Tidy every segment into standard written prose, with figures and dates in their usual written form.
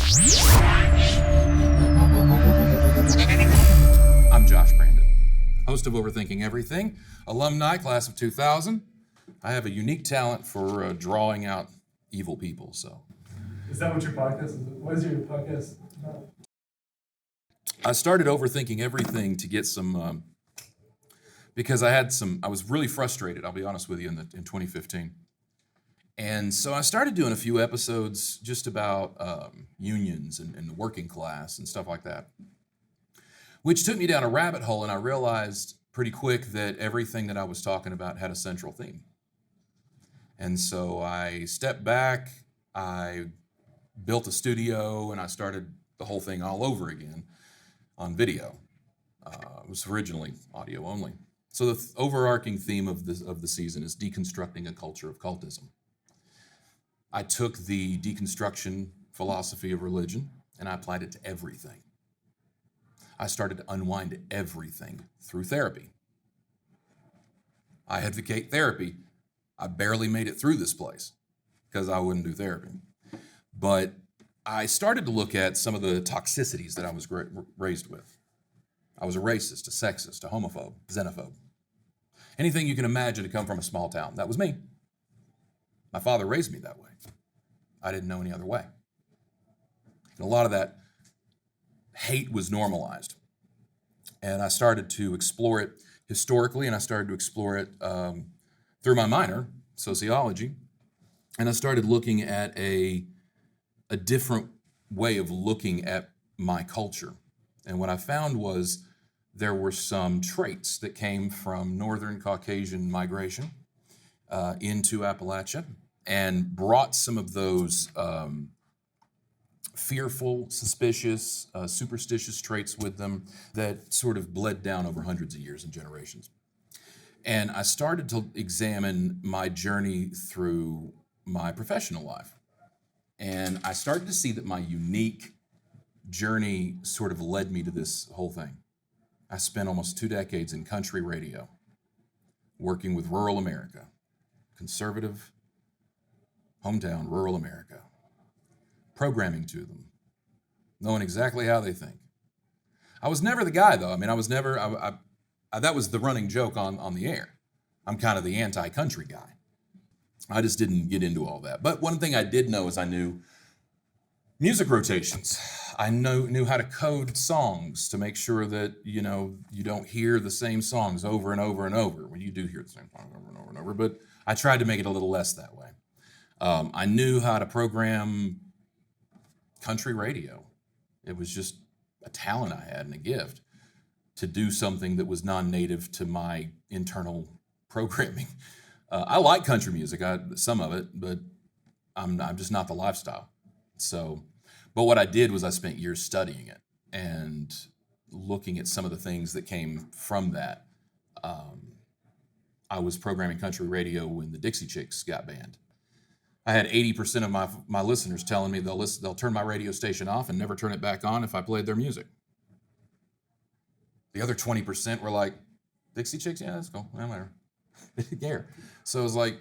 I'm Josh Brandon, host of Overthinking Everything, alumni, class of 2000. I have a unique talent for drawing out evil people, so. Is that what your podcast is? What is your podcast about? I started Overthinking Everything to get some, because I was really frustrated, I'll be honest with you, in 2015. And so I started doing a few episodes just about unions and the working class and stuff like that, which took me down a rabbit hole, and I realized pretty quick that everything that I was talking about had a central theme. And so I stepped back, I built a studio, and I started the whole thing all over again on video. It was originally audio only. So the overarching theme of the season is deconstructing a culture of cultism. I took the deconstruction philosophy of religion and I applied it to everything. I started to unwind everything through therapy. I advocate therapy. I barely made it through this place because I wouldn't do therapy. But I started to look at some of the toxicities that I was raised with. I was a racist, a sexist, a homophobe, xenophobe. Anything you can imagine to come from a small town. That was me. My father raised me that way. I didn't know any other way. And a lot of that hate was normalized. And I started to explore it historically, and I started to explore it through my minor, sociology. And I started looking at a different way of looking at my culture. And what I found was there were some traits that came from Northern Caucasian migration into Appalachia and brought some of those fearful, suspicious, superstitious traits with them that sort of bled down over hundreds of years and generations. And I started to examine my journey through my professional life. And I started to see that my unique journey sort of led me to this whole thing. I spent almost 2 decades in country radio, working with rural America, conservative, hometown, rural America, programming to them, knowing exactly how they think. I was never the guy, though. I mean, I was never, that was the running joke on the air. I'm kind of the anti-country guy. I just didn't get into all that. But one thing I did know is I knew music rotations. I knew how to code songs to make sure that, you don't hear the same songs over and over and over. When you do hear the same song over and over and over, but I tried to make it a little less that way. I knew how to program country radio. It was just a talent I had and a gift to do something that was non-native to my internal programming. I like country music, some of it, but I'm just not the lifestyle. So, but what I did was I spent years studying it and looking at some of the things that came from that. I was programming country radio when the Dixie Chicks got banned. I had 80% of my listeners telling me they'll turn my radio station off and never turn it back on if I played their music. The other 20% were like, Dixie Chicks? Yeah, that's cool. Whatever. They didn't care. So it was like,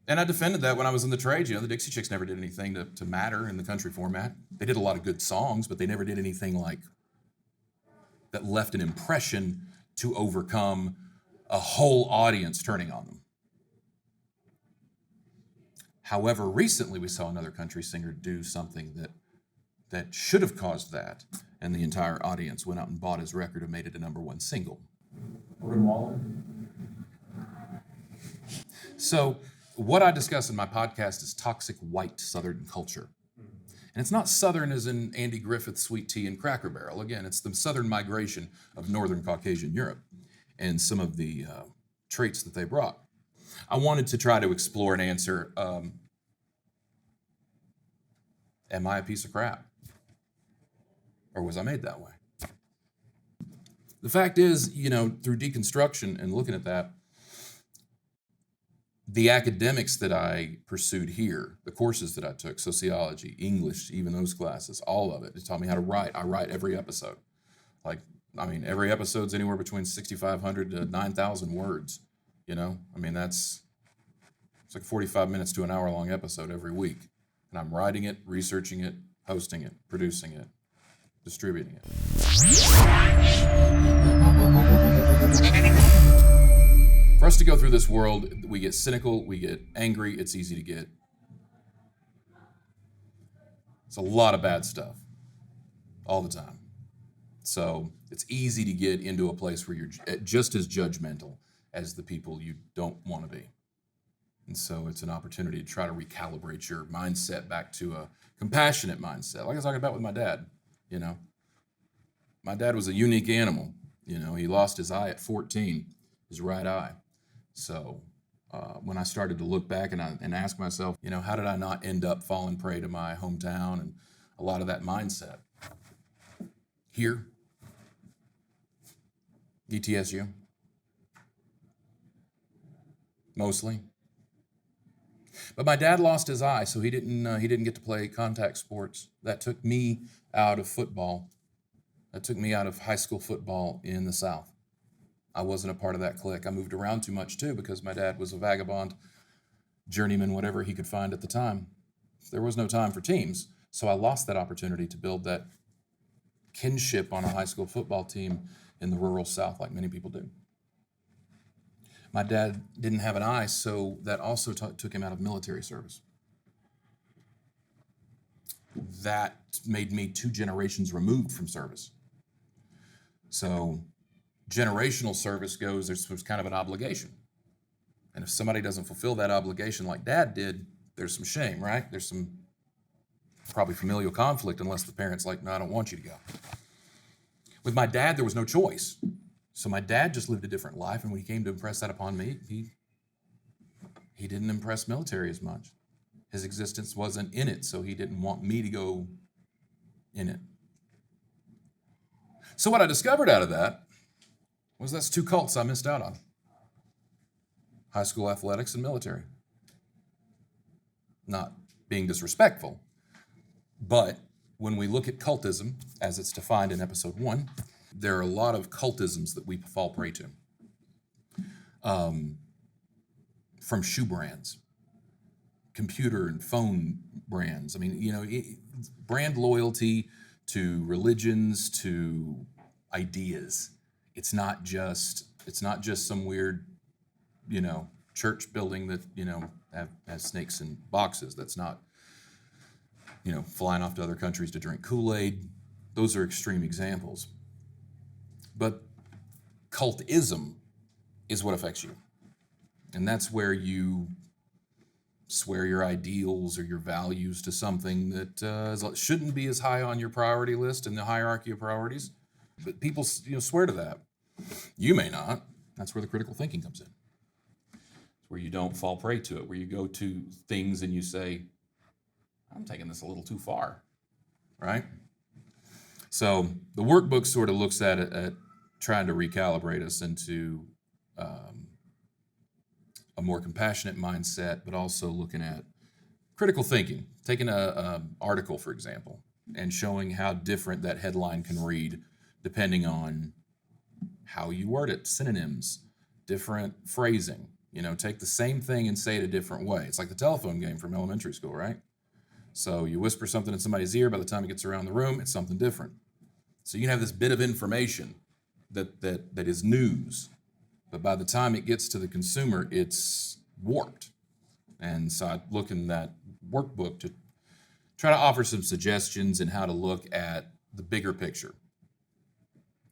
and I defended that when I was in the trade. The Dixie Chicks never did anything to matter in the country format. They did a lot of good songs, but they never did anything like that left an impression to overcome a whole audience turning on them. However, recently we saw another country singer do something that should have caused that, and the entire audience went out and bought his record and made it a #1 single. So what I discuss in my podcast is toxic white Southern culture. And it's not Southern as in Andy Griffith's Sweet Tea and Cracker Barrel. Again, it's the Southern migration of Northern Caucasian Europe and some of the traits that they brought. I wanted to try to explore and answer, am I a piece of crap? Or was I made that way? The fact is, through deconstruction and looking at that, the academics that I pursued here, the courses that I took, sociology, English, even those classes, all of it, it taught me how to write. I write every episode. Every episode's anywhere between 6,500 to 9,000 words, it's like 45 minutes to an hour long episode every week. And I'm writing it, researching it, hosting it, producing it, distributing it. For us to go through this world, we get cynical, we get angry, it's easy to get. It's a lot of bad stuff all the time. So it's easy to get into a place where you're just as judgmental as the people you don't want to be. And so it's an opportunity to try to recalibrate your mindset back to a compassionate mindset. Like I was talking about with my dad, you know. My dad was a unique animal. You know, he lost his eye at 14, his right eye. So when I started to look back and ask myself, you know, how did I not end up falling prey to my hometown and a lot of that mindset? Here, ETSU, mostly. But my dad lost his eye, so he didn't get to play contact sports. That took me out of football. That took me out of high school football in the South. I wasn't a part of that clique. I moved around too much too because my dad was a vagabond, journeyman, whatever he could find at the time. There was no time for teams, so I lost that opportunity to build that kinship on a high school football team in the rural South like many people do. My dad didn't have an eye, so that also took him out of military service. That made me 2 generations removed from service. So generational service goes, there's kind of an obligation. And if somebody doesn't fulfill that obligation like Dad did, there's some shame, right? There's some probably familial conflict unless the parent's like, no, I don't want you to go. With my dad, there was no choice. So my dad just lived a different life, and when he came to impress that upon me, he didn't impress military as much. His existence wasn't in it, so he didn't want me to go in it. So what I discovered out of that was that's 2 cults I missed out on. High school athletics and military. Not being disrespectful, but when we look at cultism, as it's defined in episode 1, there are a lot of cultisms that we fall prey to. From shoe brands, computer and phone brands. I mean, you know, brand loyalty to religions, to ideas. It's not just some weird, you know, church building that, you know, has snakes in boxes. That's not, you know, flying off to other countries to drink Kool-Aid. Those are extreme examples. But cultism is what affects you. And that's where you swear your ideals or your values to something that shouldn't be as high on your priority list in the hierarchy of priorities. But people, you know, swear to that. You may not. That's where the critical thinking comes in. It's where you don't fall prey to it, where you go to things and you say, I'm taking this a little too far, right? So the workbook sort of looks at it at trying to recalibrate us into a more compassionate mindset, but also looking at critical thinking. Taking a article, for example, and showing how different that headline can read depending on how you word it, synonyms, different phrasing. You know, take the same thing and say it a different way. It's like the telephone game from elementary school, right? So you whisper something in somebody's ear, by the time it gets around the room, it's something different. So you can have this bit of information that is news, but by the time it gets to the consumer, it's warped. And so I look in that workbook to try to offer some suggestions in how to look at the bigger picture.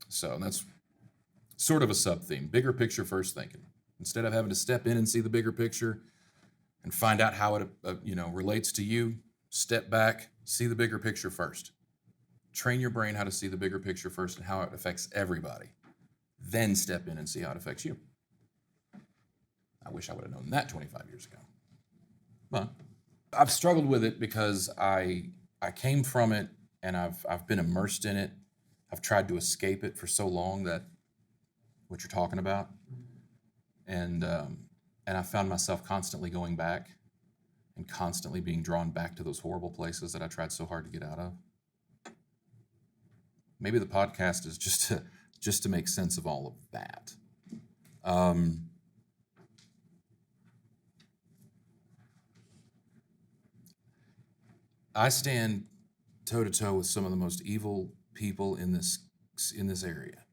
So that's sort of a sub-theme, bigger picture first thinking. Instead of having to step in and see the bigger picture and find out how it relates to you, step back, see the bigger picture first. Train your brain how to see the bigger picture first and how it affects everybody. Then step in and see how it affects you. I wish I would have known that 25 years ago. But I've struggled with it because I came from it and I've been immersed in it. I've tried to escape it for so long that what you're talking about. And I found myself constantly going back and constantly being drawn back to those horrible places that I tried so hard to get out of. Maybe the podcast is just to make sense of all of that. I stand toe to toe with some of the most evil people in this area.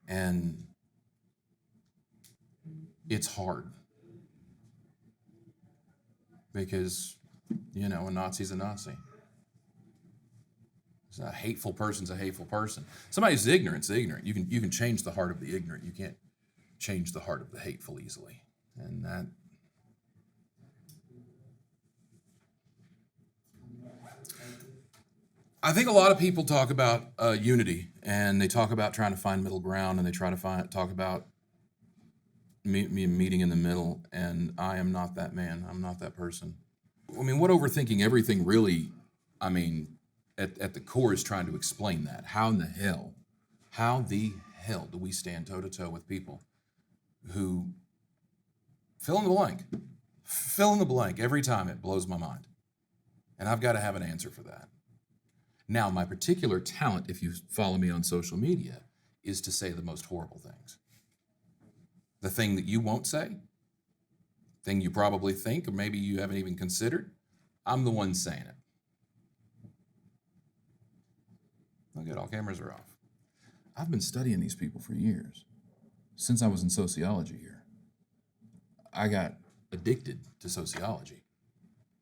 And it's hard because, a Nazi's a Nazi. A hateful person's a hateful person. Somebody's ignorant's ignorant. You can change the heart of the ignorant. You can't change the heart of the hateful easily. And that I think a lot of people talk about unity, and they talk about trying to find middle ground, and they try to talk about meeting in the middle, and I am not that man. I'm not that person. I mean, what Overthinking Everything really, at the core is trying to explain that. How the hell do we stand toe-to-toe with people who fill in the blank every time? It blows my mind. And I've got to have an answer for that. Now, my particular talent, if you follow me on social media, is to say the most horrible things. The thing that you won't say, thing you probably think, or maybe you haven't even considered, I'm the one saying it. Oh, good, all cameras are off. I've been studying these people for years, since I was in sociology here. I got addicted to sociology,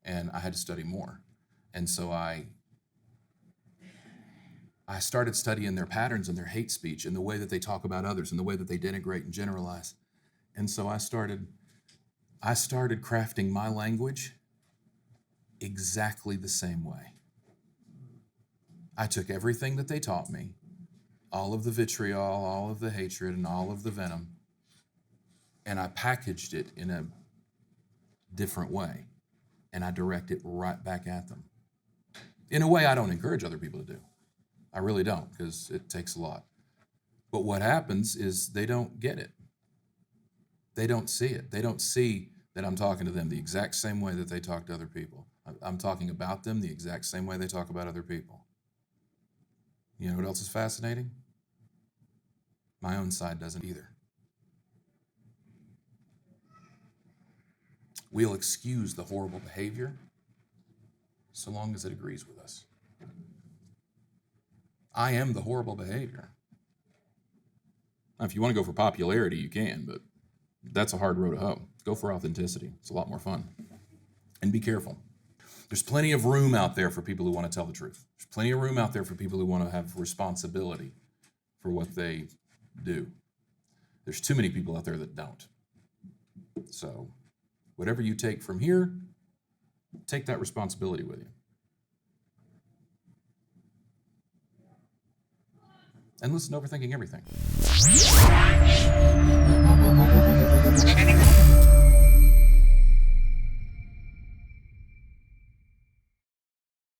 and I had to study more. And so I started studying their patterns and their hate speech and the way that they talk about others and the way that they denigrate and generalize. And so I started crafting my language exactly the same way. I took everything that they taught me, all of the vitriol, all of the hatred, and all of the venom, and I packaged it in a different way, and I direct it right back at them. In a way I don't encourage other people to do. I really don't, because it takes a lot. But what happens is they don't get it. They don't see it. They don't see that I'm talking to them the exact same way that they talk to other people. I'm talking about them the exact same way they talk about other people. You know what else is fascinating? My own side doesn't either. We'll excuse the horrible behavior so long as it agrees with us. I am the horrible behavior. Now, if you want to go for popularity, you can, but that's a hard road to hoe. Go for authenticity. It's a lot more fun. And be careful. There's plenty of room out there for people who want to tell the truth. There's plenty of room out there for people who want to have responsibility for what they do. There's too many people out there that don't. So whatever you take from here, take that responsibility with you. And listen to Overthinking Everything.